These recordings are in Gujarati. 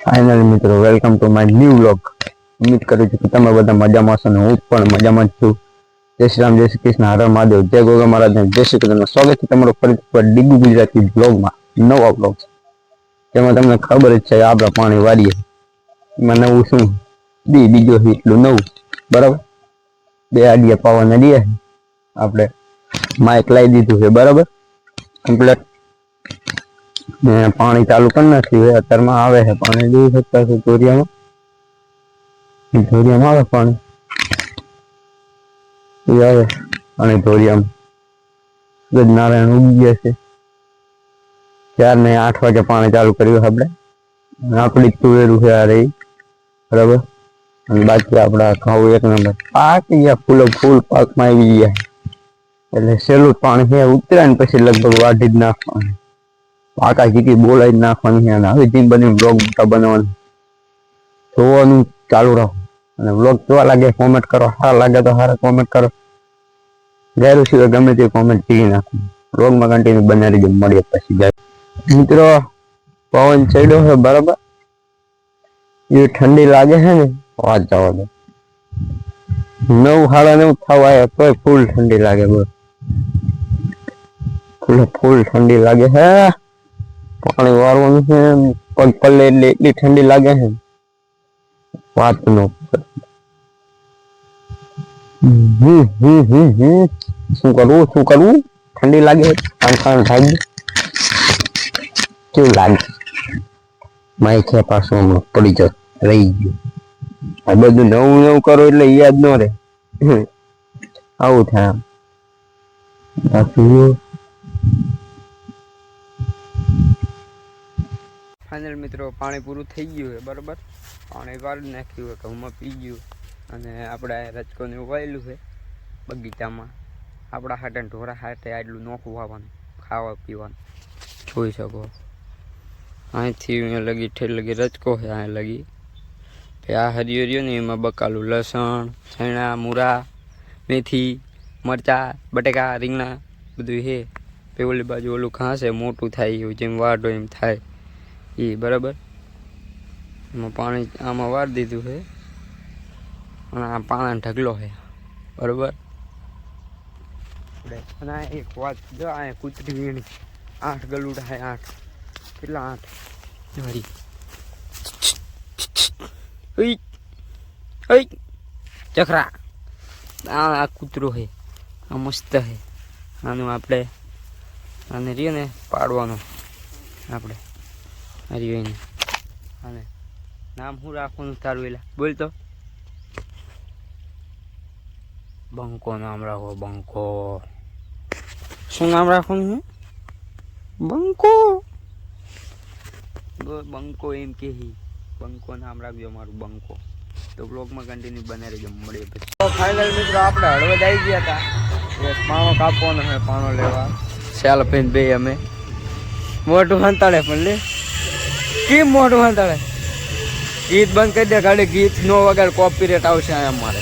ફાઇનલ મિત્રો welcome to my new vlog. ઉમ્મીદ કરું છું કે તમે બધા મજામાં છો અને હું પણ મજામાં જ છું. જય શ્રી રામ, જય શ્રી કૃષ્ણ, હર હર મહાદેવ, જય ગોગા મહારાજ, જય શ્રી કૃષ્ણ. સ્વાગત છે તમારો ફરી ડીગુ ગુજરાતી બ્લોગમાં, નવા બ્લોગ જેમાં તમને ખબર જ છે આપણા પાણી વાળીએ એમાં નવું શું બીજો એટલું નવું બરાબર. બે આડિયા પાવાના દે આપણે માઇક લાવી દીધું છે બરાબર કમ્પ્લેટ. પાણી ચાલુ કરી નાખ્યું અત્યારમાં આવે છે પાણી જોઈ શકતા છો ધોરિયામાં આવે પાણી આવે અને ધોરિયામાં નારાયણ ઉગી ગયા છે. 4 ને 8 વાગે પાણી ચાલુ કર્યું આપણે. આપણી તુવેરું છે આ રહી બરાબર. અને બાકી આપડા ઘઉં એક નંબર પાક ગયા ફૂલ પાકમાં આવી ગયા એટલે સહેલું પાણી છે ઉતર્યા ને પછી લગભગ વાઢી જ નાખવાનું. પાકા જીકી બોલાવી જ નાખવાની છે. હવે જીમ બની બ્લોગ મોટા બનાવવાનું જોવાનું ચાલુ રાખો અને બ્લોગ કેવા લાગે કોમેન્ટ કરો. સારા લાગે તો સારા કોમેન્ટ કરો, ગેર સિવાય ગમે તે કોમેન્ટ કરી નાખો. બ્લોગમાં કન્ટિન્યુ બનાવી દો. મળીએ પછી જાય મિત્રો. પવન ચડ્યો છે બરાબર. એ ઠંડી લાગે છે ને વાત જવા દો. 9 સાડા 9 થવા આવ્યા તોય ફૂલ ઠંડી લાગે. બોલ ફૂલ ઠંડી લાગે છે. પાણી વાળવાનું છે પગ પલ્લે એટલે એટલી ઠંડી લાગે છે વાત નો શું કરવું ઠંડી લાગે થાય કેવું લાગે. માઇક પાછું પડી જત રહી ગયું. આ બધું નવું કરો એટલે યાદ ન રે આવું થાય. ફાઇનલ મિત્રો પાણી પૂરું થઈ ગયું છે બરાબર. પાણી વાળી નાખ્યું હોય ઘઉંમાં પી ગયું અને આપણે રચકોને ઉવાયેલું છે બગીચામાં. આપણા હાટે ઢોરા હાટે આટલું નોખું વાવવાનું ખાવા પીવાનું જોઈ શકો. અહીંથી અહીંયા લગી ઠેર લગી રચકો છે. અહીં લગી આ હરિયો રહ્યો ને એમાં બકાલું લસણ, ચણા, મૂરા, મેથી, મરચા, બટેકા, રીંગણા બધું છે. પેલી બાજુ ઓલું ઘાસ છે મોટું થાય એવું જેમ વાઢો એમ થાય એ બરાબર. એમાં પાણી આમાં વાળી દીધું છે અને આ પાણાનો ઢગલો છે બરાબર. અને એક વાત જો આ કૂતરી વીણી 8 ગલુડા છે. 8 કેટલા 8 ચખરા. આ કૂતરો છે આ મસ્ત છે. આનું આપણે આને રહ્યો ને પાડવાનું આપણે હરિયોને. અને નામ શું રાખવાનું તારું એલા બોલ તો. બંકો નામ રાખો. બંકો શું નામ રાખવાનું છે? બંકો. બંકો એમ કે બંકો નામ રાખજો મારું બંકો. તો બ્લોગમાં કન્ટિન્યુ બનાવી રહેજો. મળીએ પછી. તો ફાઇનલ મિત્રો આપણે હળવદ આવી ગયા હતા. એક પાણો કાપવાનો છે પાણો લેવા. ચાલ પીને બે અમે મોટું હંતાડે પણ લે કેમ મોટું હંતાડે. ગીત બંધ કરી દે ગાડી. ગીત નો વગર કોપીરેટ આવશે અહીંયા મારે.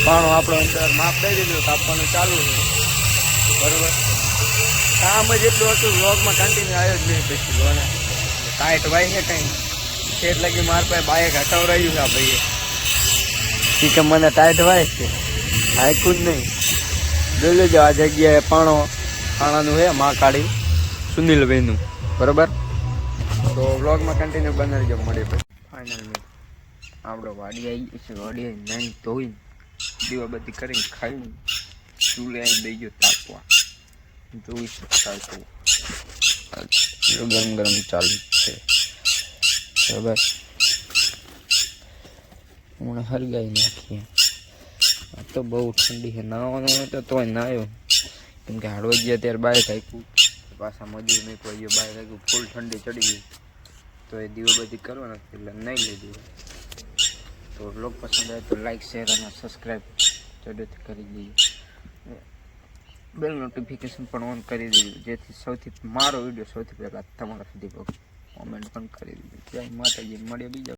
પાણો આપણો અંદર માપ દઈ દીધું કાપવાનું ચાલુ છે બરોબર. કામ જ એટલું હતું વ્લોગમાં કન્ટિન્યુ આવ્યો જ નહીં. પછી લોને ટાઈટ વાય છે કંઈ શેઠ લગી માર પાસે બાઇક હટાવરાયું છે આ ભાઈએ. એ કે મને ટાઈટ વાય છે હાઈકું જ નહીં. જોઈ લેજો આ જગ્યાએ પાણાનું છે માં કાઢી સુનિલભાઈનું બરાબર. તો વ્લોગમાં કન્ટિન્યુ બનાવી જો. મળે પછી ફાઇનલ આપણો વાડી આવી ગઈ છે. વાડી નાઈ ધોઈ દીવા બધી કરીને ખાઈને ચૂલે આવી દઈ ગયો તાપવા. જોઈ શકતા છો ગરમ ગરમ ચાલુ છે બરાબર. હું હરગાઈ નાખીએ. આ તો બહુ ઠંડી છે. નાવાનું તો તોય નાયો કેમ કે હાડવા ગયા ત્યારે બહાર થાક્યું. પાછા મજૂર નીકળી ગયો બહાર થાક્યું. ફૂલ ઠંડી ચડી ગઈ તો એ દીવો બધી કરવાના એટલે નહીં લીધું. તો બ્લોગ પસંદ આવે તો લાઈક શેર અને સબસ્ક્રાઈબ જરૂરથી કરી દઈએ. બેલ નોટિફિકેશન પણ ઓન કરી દીધું જેથી મારો વિડીયો સૌથી પહેલાં તમારા સુધી પહોંચે. કોમેન્ટ પણ કરી દીધું. જય માતાજી. મળીએ બીજા